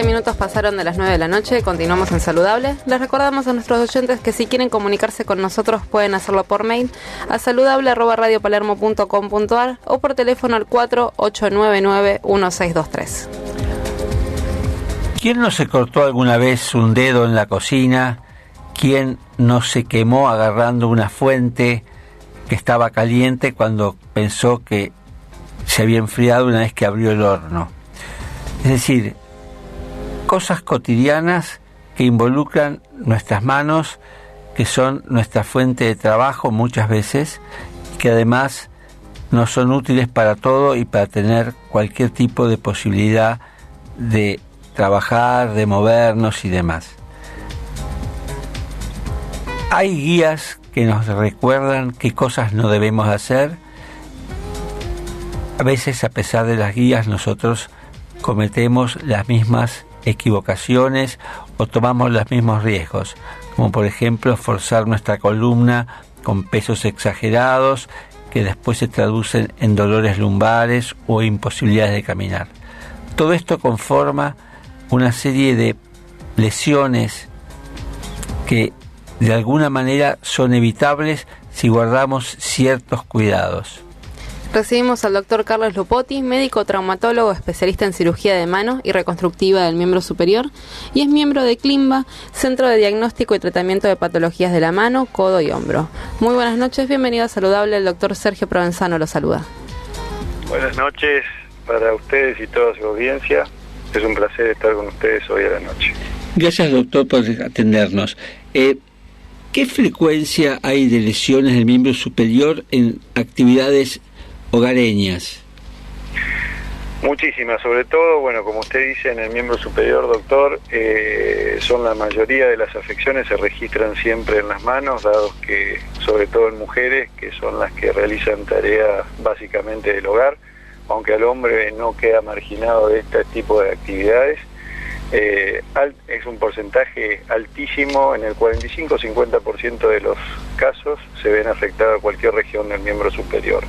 20 minutos pasaron de las 9 de la noche, continuamos en Saludable. Les recordamos a nuestros oyentes que si quieren comunicarse con nosotros pueden hacerlo por mail a saludable@radiopalermo.com.ar o por teléfono al 4899-1623. ¿Quién no se cortó alguna vez un dedo en la cocina? ¿Quién no se quemó agarrando una fuente que estaba caliente cuando pensó que se había enfriado una vez que abrió el horno? Es decir, cosas cotidianas que involucran nuestras manos, que son nuestra fuente de trabajo muchas veces, que además nos son útiles para todo y para tener cualquier tipo de posibilidad de trabajar, de movernos y demás. Hay guías que nos recuerdan qué cosas no debemos hacer. A veces, a pesar de las guías, nosotros cometemos las mismas equivocaciones o tomamos los mismos riesgos, como por ejemplo forzar nuestra columna con pesos exagerados que después se traducen en dolores lumbares o imposibilidades de caminar. Todo esto conforma una serie de lesiones que de alguna manera son evitables si guardamos ciertos cuidados. Recibimos al doctor Carlos Lupotti, médico traumatólogo especialista en cirugía de mano y reconstructiva del miembro superior, y es miembro de CLIMBA, Centro de Diagnóstico y Tratamiento de Patologías de la Mano, Codo y Hombro. Muy buenas noches, bienvenido a Saludable, el doctor Sergio Provenzano lo saluda. Buenas noches para ustedes y toda su audiencia, es un placer estar con ustedes hoy a la noche. Gracias, doctor, por atendernos. ¿Qué frecuencia hay de lesiones del miembro superior en actividades hogareñas? Muchísimas, sobre todo, bueno, como usted dice, en el miembro superior, doctor, son la mayoría de las afecciones se registran siempre en las manos, dados que, sobre todo en mujeres, que son las que realizan tareas básicamente del hogar, aunque al hombre no queda marginado de este tipo de actividades. Es un porcentaje altísimo, en el 45-50% de los casos se ven afectada cualquier región del miembro superior.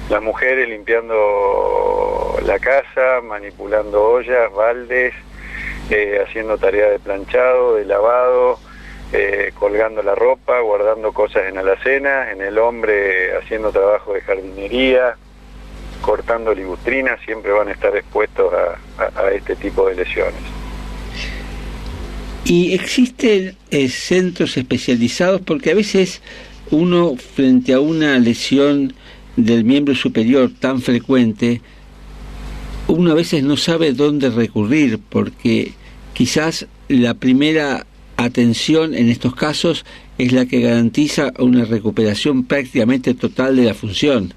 Las mujeres limpiando la casa, manipulando ollas, baldes, haciendo tareas de planchado, de lavado, colgando la ropa, guardando cosas en alacena. En el hombre haciendo trabajo de jardinería, cortando ligustrinas, siempre van a estar expuestos a este tipo de lesiones. ¿Y existen centros especializados? Porque a veces uno, frente a una lesión del miembro superior tan frecuente, uno a veces no sabe dónde recurrir, porque quizás la primera atención en estos casos es la que garantiza una recuperación prácticamente total de la función.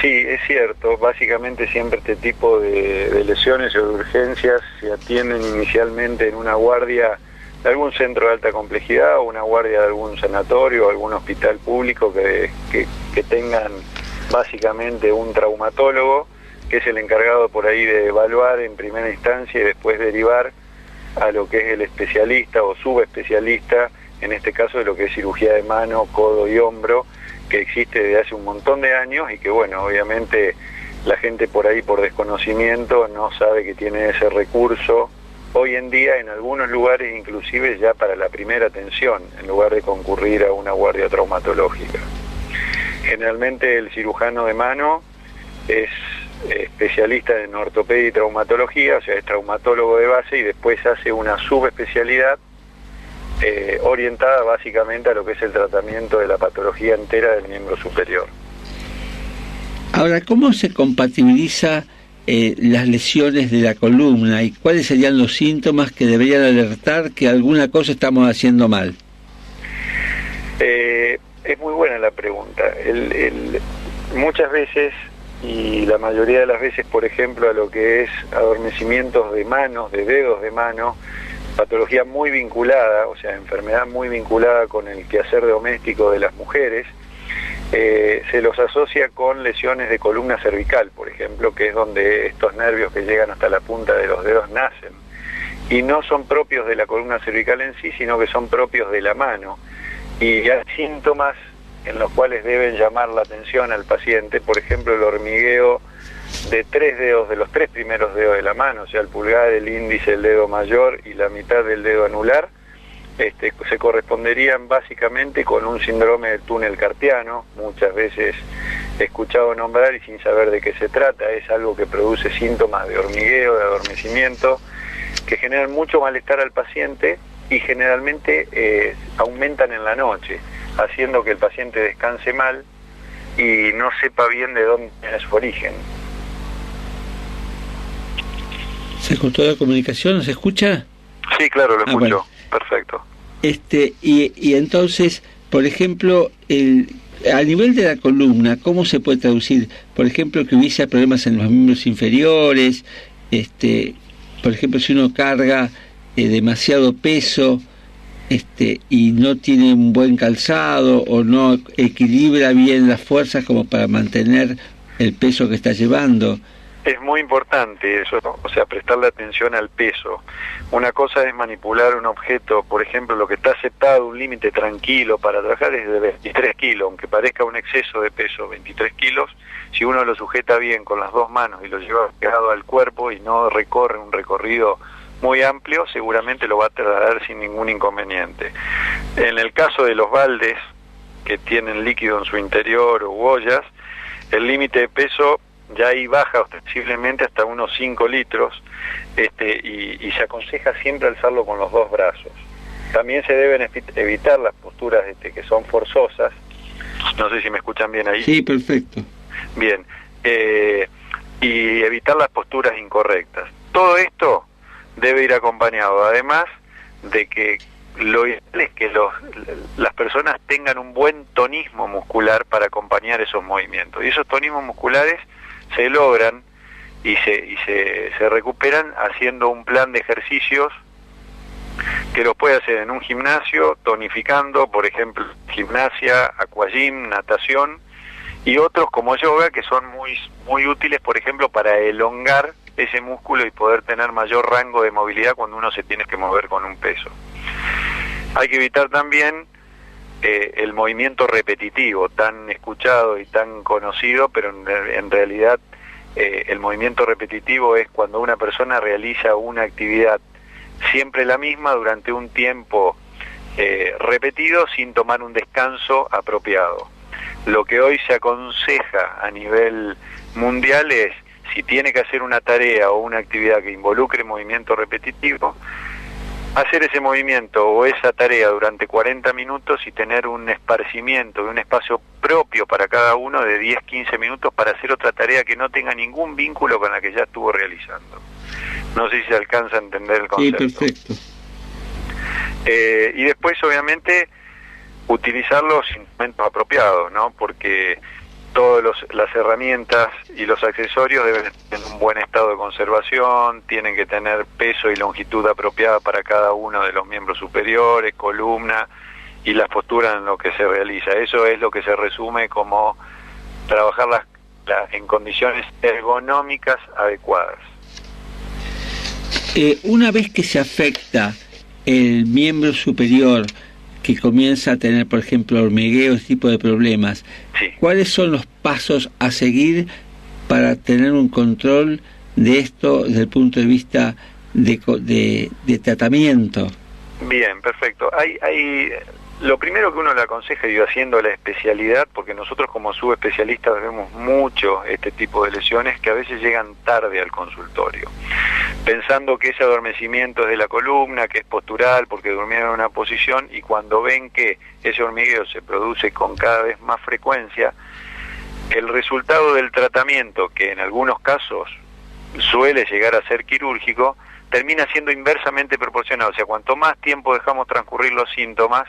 Sí, es cierto. Básicamente siempre este tipo de lesiones o de urgencias se atienden inicialmente en una guardia de algún centro de alta complejidad o una guardia de algún sanatorio o algún hospital público que tengan básicamente un traumatólogo, que es el encargado por ahí de evaluar en primera instancia y después derivar a lo que es el especialista o subespecialista, en este caso de lo que es cirugía de mano, codo y hombro, que existe desde hace un montón de años y que, bueno, obviamente la gente por ahí por desconocimiento no sabe que tiene ese recurso hoy en día en algunos lugares, inclusive ya para la primera atención, en lugar de concurrir a una guardia traumatológica. Generalmente el cirujano de mano es especialista en ortopedia y traumatología, o sea, es traumatólogo de base y después hace una subespecialidad orientada básicamente a lo que es el tratamiento de la patología entera del miembro superior. Ahora, ¿cómo se compatibiliza las lesiones de la columna y cuáles serían los síntomas que deberían alertar que alguna cosa estamos haciendo mal? Es muy buena la pregunta. Muchas veces, y la mayoría de las veces, por ejemplo, a lo que es adormecimientos de manos, de dedos de mano, patología muy vinculada, o sea, enfermedad muy vinculada con el quehacer doméstico de las mujeres, se los asocia con lesiones de columna cervical, por ejemplo, que es donde estos nervios que llegan hasta la punta de los dedos nacen. Y no son propios de la columna cervical en sí, sino que son propios de la mano. Y hay síntomas en los cuales deben llamar la atención al paciente, por ejemplo, el hormigueo de 3 dedos, de los 3 primeros dedos de la mano, o sea, el pulgar, el índice, el dedo mayor y la mitad del dedo anular, se corresponderían básicamente con un síndrome de túnel carpiano. Muchas veces he escuchado nombrar y sin saber de qué se trata. Es algo que produce síntomas de hormigueo, de adormecimiento, que generan mucho malestar al paciente y generalmente aumentan en la noche, haciendo que el paciente descanse mal y no sepa bien de dónde es su origen. ¿Se cortó la comunicación? ¿Se escucha? Sí, claro, lo escucho. Bueno. Perfecto. Y entonces, por ejemplo, a nivel de la columna, ¿cómo se puede traducir? Por ejemplo, que hubiese problemas en los miembros inferiores, por ejemplo, si uno carga demasiado peso, y no tiene un buen calzado o no equilibra bien las fuerzas como para mantener el peso que está llevando. Es muy importante eso, ¿no? O sea, prestarle atención al peso. Una cosa es manipular un objeto, por ejemplo, lo que está aceptado, un límite tranquilo para trabajar es de 23 kilos, aunque parezca un exceso de peso, 23 kilos, si uno lo sujeta bien con las dos manos y lo lleva pegado al cuerpo y no recorre un recorrido muy amplio, seguramente lo va a trasladar sin ningún inconveniente. En el caso de los baldes que tienen líquido en su interior o ollas, el límite de peso ya ahí baja ostensiblemente hasta unos 5 litros, y se aconseja siempre alzarlo con los dos brazos. También se deben evitar las posturas que son forzosas. No sé si me escuchan bien ahí. Sí, perfecto. Bien, y evitar las posturas incorrectas. Todo esto debe ir acompañado, además de que lo ideal es que las personas tengan un buen tonismo muscular para acompañar esos movimientos. Y esos tonismos musculares se logran y se recuperan haciendo un plan de ejercicios que los puede hacer en un gimnasio, tonificando, por ejemplo, gimnasia, aquagym, natación, y otros como yoga que son muy útiles, por ejemplo, para elongar ese músculo y poder tener mayor rango de movilidad cuando uno se tiene que mover con un peso. Hay que evitar también el movimiento repetitivo, tan escuchado y tan conocido, pero en realidad el movimiento repetitivo es cuando una persona realiza una actividad siempre la misma durante un tiempo repetido sin tomar un descanso apropiado. Lo que hoy se aconseja a nivel mundial es, si tiene que hacer una tarea o una actividad que involucre movimiento repetitivo, hacer ese movimiento o esa tarea durante 40 minutos y tener un esparcimiento y un espacio propio para cada uno de 10-15 minutos para hacer otra tarea que no tenga ningún vínculo con la que ya estuvo realizando. No sé si se alcanza a entender el concepto. Sí, perfecto. Y después, obviamente, utilizar los instrumentos apropiados, ¿no? Porque todas las herramientas y los accesorios deben estar en un buen estado de conservación, tienen que tener peso y longitud apropiada para cada uno de los miembros superiores, columna y las posturas en lo que se realiza. Eso es lo que se resume como trabajar en condiciones ergonómicas adecuadas. Una vez que se afecta el miembro superior, que comienza a tener, por ejemplo, hormigueo, ese tipo de problemas, sí. ¿Cuáles son los pasos a seguir para tener un control de esto desde el punto de vista de tratamiento? Bien, perfecto. Lo primero que uno le aconseja, y haciendo la especialidad, porque nosotros como subespecialistas vemos mucho este tipo de lesiones que a veces llegan tarde al consultorio, pensando que ese adormecimiento es de la columna, que es postural porque durmieron en una posición, y cuando ven que ese hormigueo se produce con cada vez más frecuencia, el resultado del tratamiento, que en algunos casos suele llegar a ser quirúrgico, termina siendo inversamente proporcional. O sea, cuanto más tiempo dejamos transcurrir los síntomas,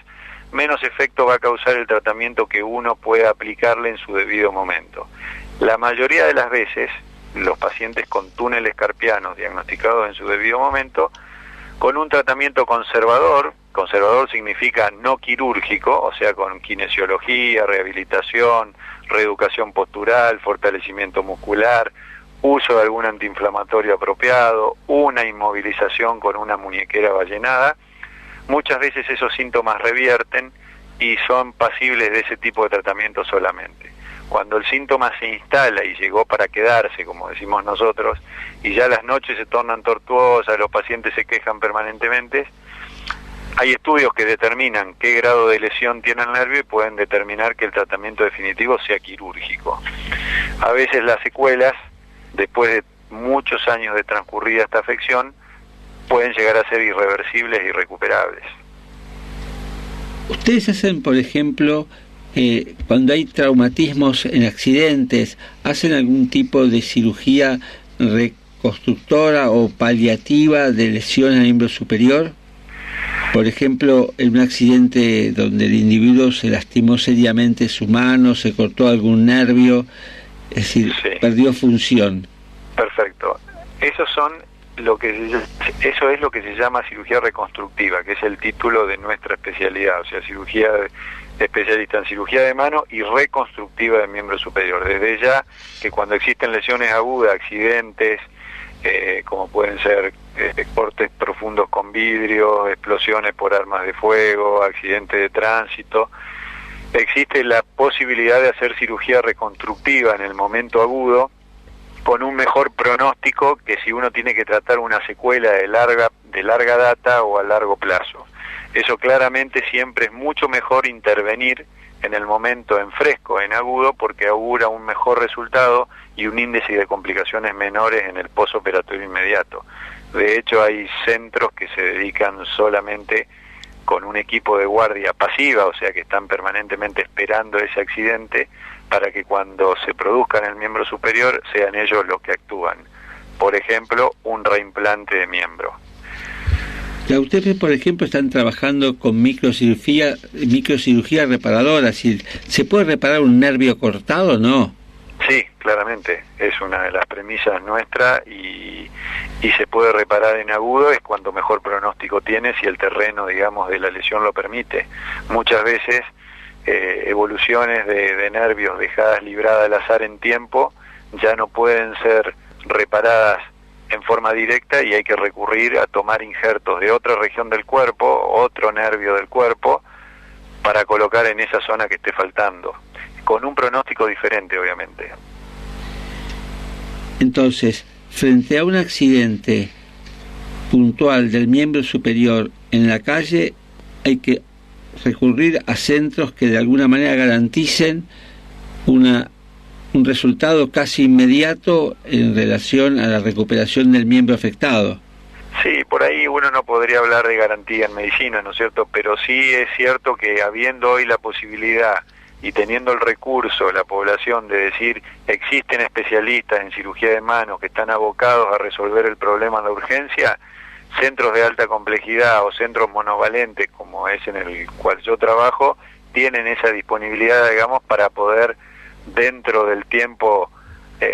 menos efecto va a causar el tratamiento que uno pueda aplicarle en su debido momento. La mayoría de las veces, los pacientes con túneles carpianos diagnosticados en su debido momento, con un tratamiento conservador significa no quirúrgico, o sea, con kinesiología, rehabilitación, reeducación postural, fortalecimiento muscular, uso de algún antiinflamatorio apropiado, una inmovilización con una muñequera ballenada, muchas veces esos síntomas revierten y son pasibles de ese tipo de tratamiento solamente. Cuando el síntoma se instala y llegó para quedarse, como decimos nosotros, y ya las noches se tornan tortuosas, los pacientes se quejan permanentemente, hay estudios que determinan qué grado de lesión tiene el nervio y pueden determinar que el tratamiento definitivo sea quirúrgico. A veces las secuelas, después de muchos años de transcurrida esta afección, pueden llegar a ser irreversibles y irrecuperables. Ustedes hacen, por ejemplo, cuando hay traumatismos en accidentes, ¿hacen algún tipo de cirugía reconstructora o paliativa de lesión al miembro superior? Por ejemplo, en un accidente donde el individuo se lastimó seriamente su mano, se cortó algún nervio, es decir, sí, perdió función. Perfecto. Eso es lo que se llama cirugía reconstructiva, que es el título de nuestra especialidad, o sea, cirugía especialista en cirugía de mano y reconstructiva del miembro superior. Desde ya que cuando existen lesiones agudas, accidentes, como pueden ser cortes profundos con vidrio, explosiones por armas de fuego, accidentes de tránsito, existe la posibilidad de hacer cirugía reconstructiva en el momento agudo, con un mejor pronóstico que si uno tiene que tratar una secuela de larga data o a largo plazo. Eso claramente siempre es mucho mejor intervenir en el momento en fresco, en agudo, porque augura un mejor resultado y un índice de complicaciones menores en el posoperatorio inmediato. De hecho, hay centros que se dedican solamente con un equipo de guardia pasiva, o sea que están permanentemente esperando ese accidente para que cuando se produzca en el miembro superior sean ellos los que actúan. Por ejemplo, un reimplante de miembro. Ustedes, por ejemplo, están trabajando con microcirugía reparadora. ¿Se puede reparar un nervio cortado o no? Sí, claramente. Es una de las premisas nuestras y se puede reparar en agudo, es cuanto mejor pronóstico tiene, si el terreno, digamos, de la lesión lo permite. Muchas veces evoluciones de nervios dejadas libradas al azar en tiempo ya no pueden ser reparadas en forma directa y hay que recurrir a tomar injertos de otra región del cuerpo, otro nervio del cuerpo, para colocar en esa zona que esté faltando, con un pronóstico diferente, obviamente. Entonces, frente a un accidente puntual del miembro superior en la calle, hay que recurrir a centros que de alguna manera garanticen un resultado casi inmediato en relación a la recuperación del miembro afectado. Sí, por ahí uno no podría hablar de garantía en medicina, ¿no es cierto? Pero sí es cierto que habiendo hoy la posibilidad y teniendo el recurso, la población, de decir, existen especialistas en cirugía de mano que están abocados a resolver el problema de urgencia, centros de alta complejidad o centros monovalentes, como es en el cual yo trabajo, tienen esa disponibilidad, digamos, para poder, dentro del tiempo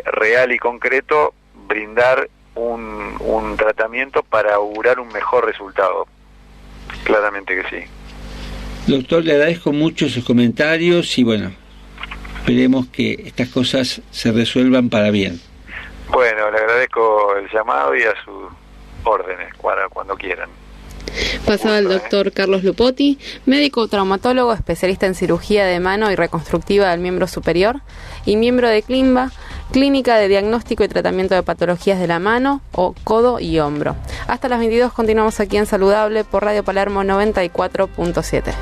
real y concreto, brindar un tratamiento para augurar un mejor resultado. Claramente que sí. Doctor, le agradezco mucho sus comentarios y bueno, esperemos que estas cosas se resuelvan para bien. Bueno, le agradezco el llamado y a sus órdenes cuando quieran. Pasaba el doctor Carlos Lupotti, médico traumatólogo, especialista en cirugía de mano y reconstructiva del miembro superior y miembro de CLIMBA, Clínica de Diagnóstico y Tratamiento de Patologías de la Mano o Codo y Hombro. Hasta las 22 continuamos aquí en Saludable por Radio Palermo 94.7.